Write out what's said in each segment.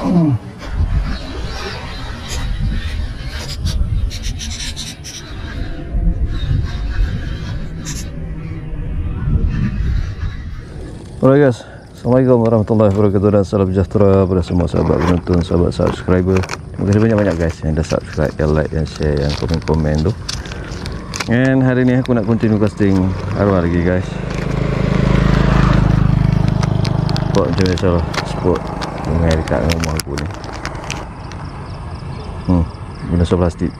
Alright guys, Assalamualaikum warahmatullahi wabarakatuh dan salam sejahtera pada semua sahabat penonton, sahabat subscriber. Terima kasih banyak-banyak guys yang dah subscribe, yang like, yang share, yang komen-komen tu. And hari ni aku nak continue casting arwah lagi guys. Spot macam biasa lah, spot sungai dekat rumah aku ni. Guna so plastik.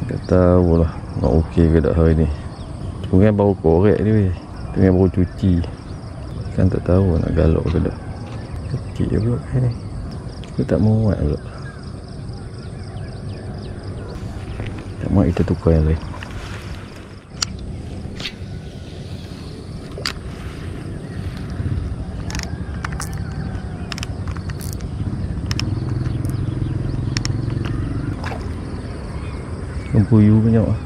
Tak tahu lah nak okey ke tak hari ni. Sungai baru korek ni weh. Sungai baru cuci. Kan tak tahu nak galak ke tak. Kecil je pula ni. Aku tak muat pula. Tak muat kita tukar yang lain. Puyuh banyak lah.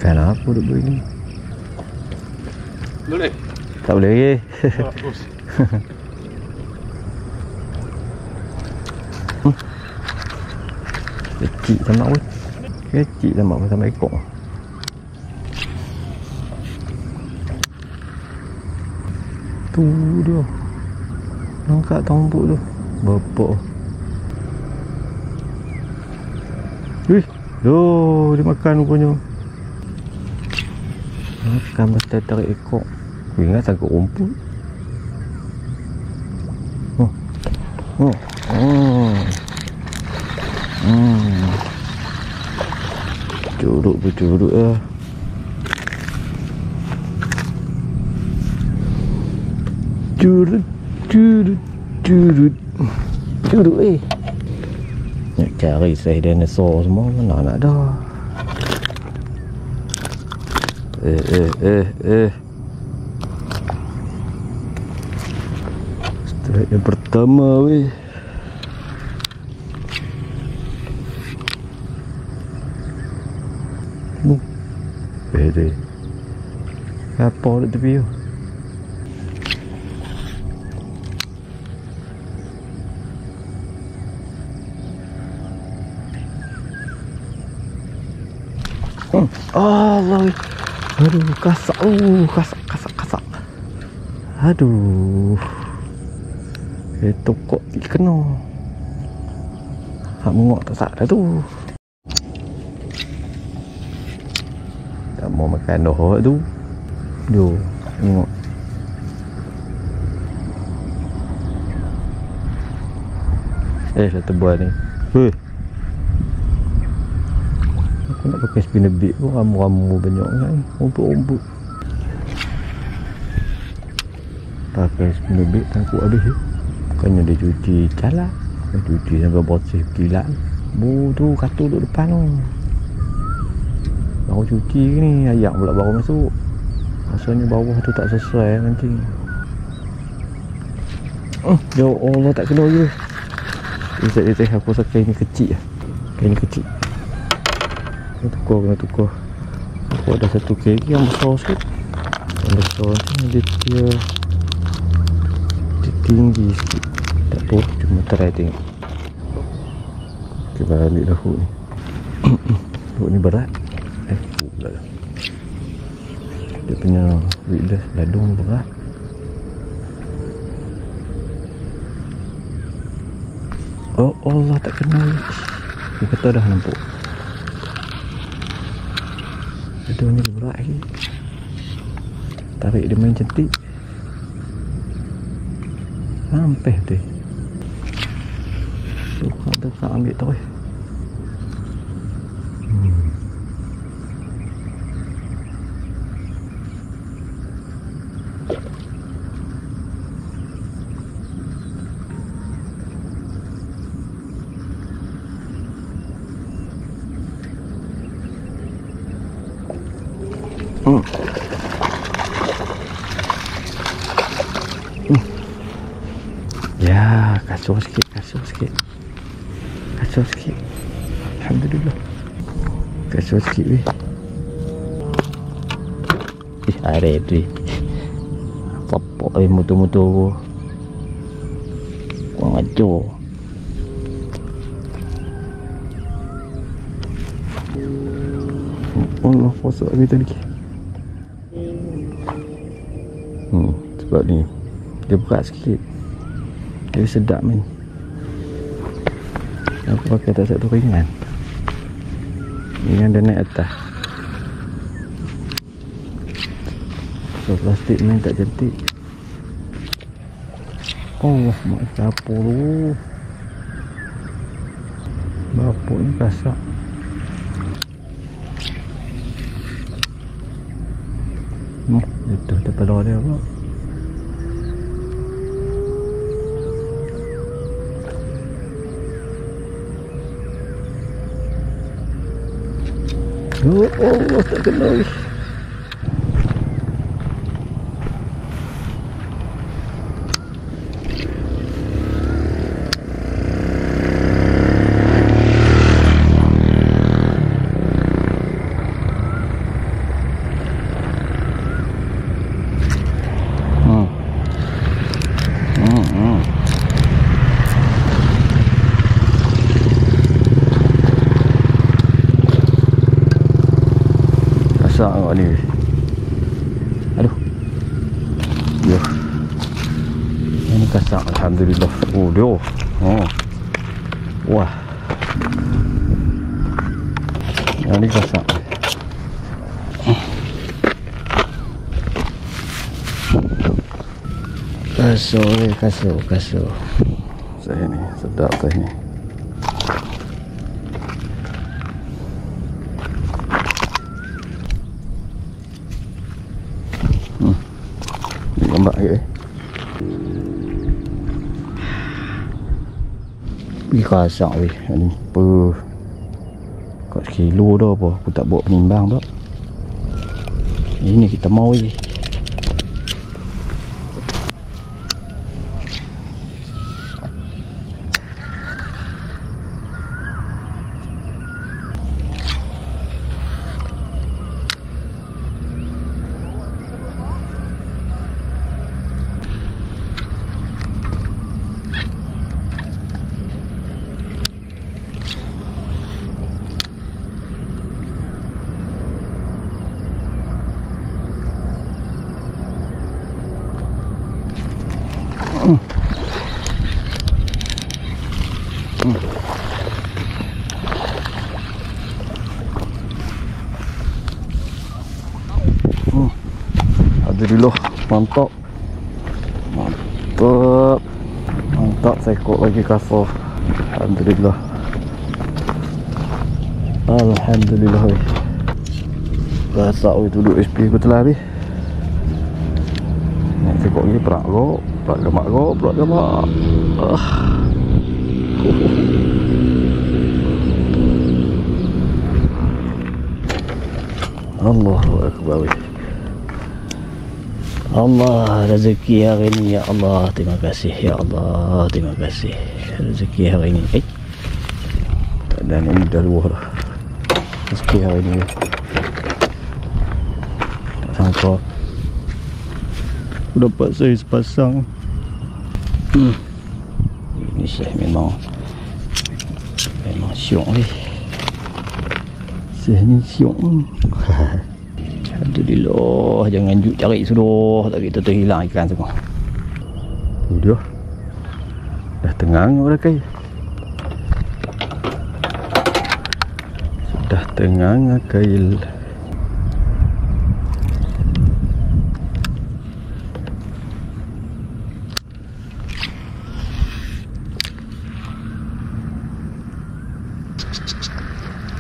Kan apa duk buat ni? Boleh? Tak boleh lagi. Kecil sama pun. Kecil sama pun sama ekor. Tu dia. Angkat tombok tu. Bapak. Wih. Doh, dia makan rupanya. Makan mesti tarik ekor. Aku ingat sangkut rumput. Curuk lah. Curut nak cari saiz dinosaur semua mana nak dah. Strike yang pertama weh. Bede apa ada tepi tu. Allah. Aduh, kasak. Kasak. Aduh. Tokok kena. Hak menguak tak sak dah tu. Tak mau makan dah tu. Jom, tengok. Dah tebal ni. Aku nak pakai spinner bait pun ramu-ramu banyak kan. Rumput-rumput. Pakai spinner bait takut habis. Bukannya dia cuci calak. Dia cuci sampai bersih kilat. Bu tu katul duduk depan tu. Baru cuci ni, ayak pula baru masuk. Rasanya bawah tu tak sesuai mancing. Ya Allah, tak kena je. Dia aku rasa kain ni kecil lah. Kain ni kecil. Kena tukar. Aku ada satu kaki yang besar sikit. Yang besar ni dia tinggi sikit. Tak tahu, cuma try tengok. Okay, balik dah hook ni. Hook ni berat. Pula dah. Dia punya weightless ladung berat. Oh Allah, tak kena. Dia kata dah nampak. Itu ni berat lagi. Tarik dia main cantik. Sampai tu. Tukar ambil terus. Ya, kacau sikit. Alhamdulillah. Kacau sikit weh. Ada tu. Apa motor-motor kurang ajar. Allah, posok habis tadi. Sebab ni dia berat sikit. Dia sedap ni. Aku pakai tak satu ringan. Ringan dah naik atas. So plastik main tak cantik. Oh, mak capur tu. Bapuk ni kasar. Itu depan dia pula. Oh, Allah, tak kena weh. Kasar awak ni. Aduh. Ya. Ini kasar, alhamdulillah. Oh, dia. Oh. Wah. Yang ni kasar. Kasar. Saya ni sedap teh ni. Gambar ke? Pergi kasar weh. Ni apa? Kat sekilo dah apa? Aku tak bawa penimbang tak? Ini kita mau je. Alhamdulillah, mantap. Saya kok lagi kasar. Alhamdulillah. Kasar weh, duduk SP aku telah habis. Nak tengok ni perak gamak. Allahu Akbar. Allah, rezeki hari ni, ya Allah, terima kasih, ya Allah, terima kasih rezeki hari ni. Dan ini dah luar dah rezeki hari ni. Tak sangka aku dapat saya sepasang. Ini saya memang syok ni. Saya ni syok. Alhamdulillah, jangan juk cari sudah, tak kita terhilang ikan semua. Tu dia. Dah tengang berakai. Sudah tengang kail.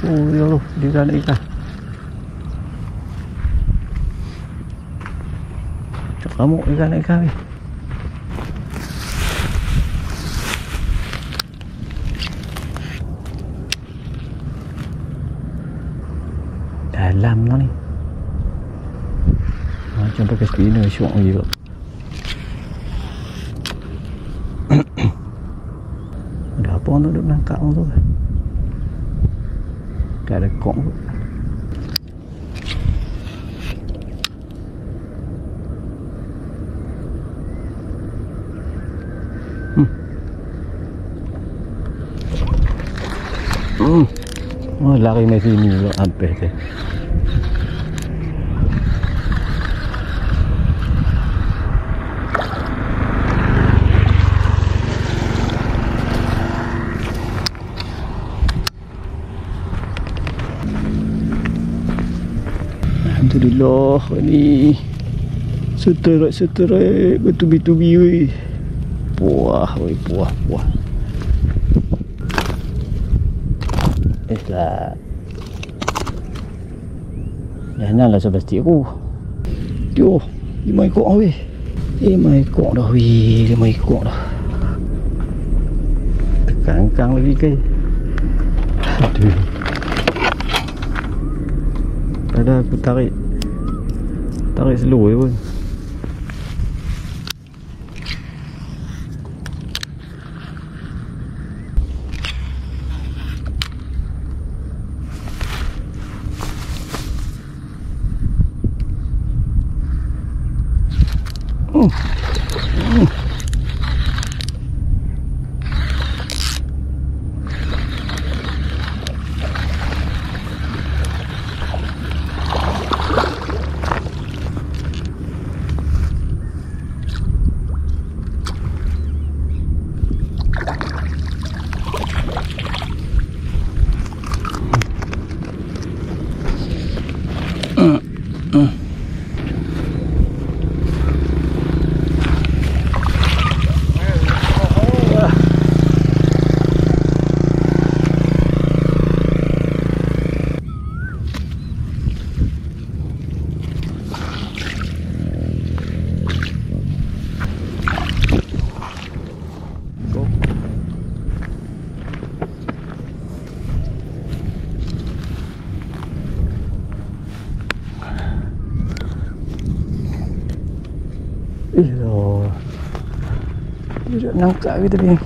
Oh ya Allah, dia dah ada ikan. Kamu ikan ni. Dalam lah ni. Macam pakai spinner syok je kot. Ada apa orang duduk menangkap orang tu? Tak ada kok pun. Oh, lari dari sini pula hampir tu. Alhamdulillah ni seterak bertubi-tubi weh. Puah weh, puah. Lah. Janganlah sebestik aku. Yo, 5 ekor weh. 5 ekor dah weh, 5 ekor dah. Tekan lagi ke. Aduh. Pada aku tarik slow je pun. Ilah, dia nak nangkap ke tadi?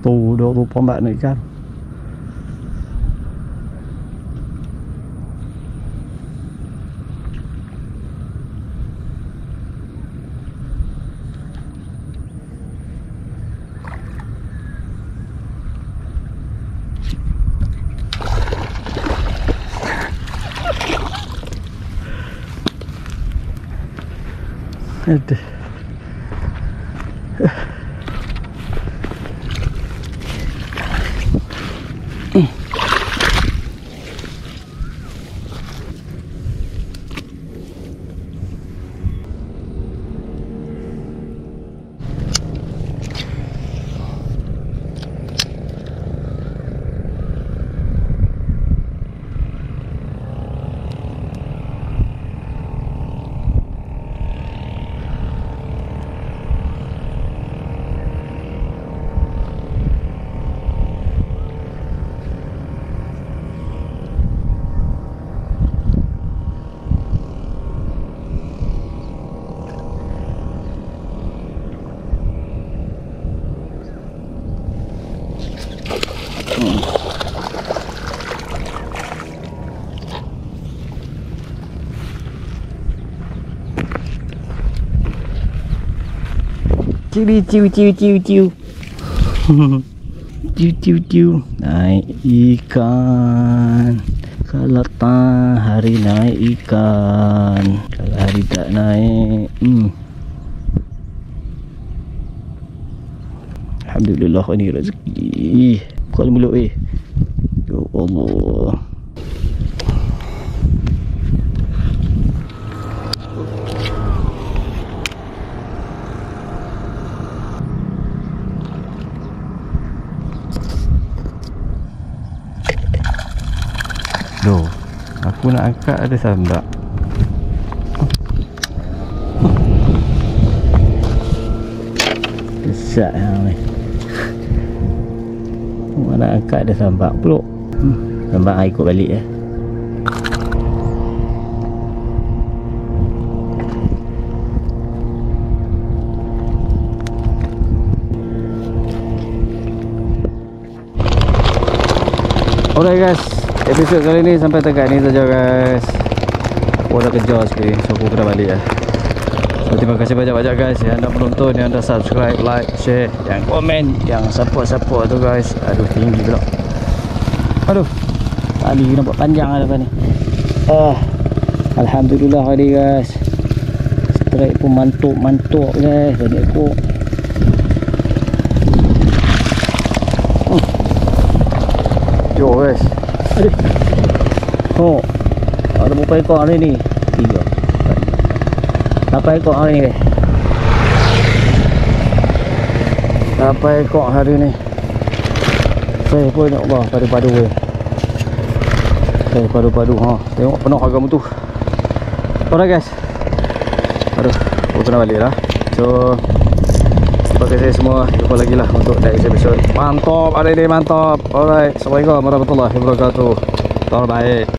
Tu dah rupa mbak nak ikan. Aduh. Ciu. Ciu. Naik ikan. Kalau tak hari naik ikan. Kalau hari tak naik. Alhamdulillah ini rezeki. Buka mulut Ya Allah. Loh, aku nak angkat ada sambak. Besar ni. Mana angkat ada sambak pulak. Sambak ikut balik ya. Alright guys, episod kali ni sampai dekat ni saja guys. Aku dah kerja sekali, so aku kena balik lah. So terima kasih banyak-banyak guys yang dah menonton, yang dah subscribe, like, share, yang komen, yang support tu guys. Aduh tinggi pula. Aduh, tali nampak panjang lah depan ni. Alhamdulillah hari guys. Strike pun mantuk guys. Banyak ekor. Yo guys. Aduh. Oh. Ada berapa ekor hari ni? 3. Berapa ekor hari ni guys? Berapa ekor hari ni? Saya pun ya Allah, padu-padu weh. Saya padu-padu ha. Tengok penuh harga mutu. Alright guys. Aduh, aku kena balik lah. So terima kasih semua. Jumpa lagi lah untuk next episode. Mantap hari ni, mantap. Alright, Assalamualaikum warahmatullahi wabarakatuh. Terbaik.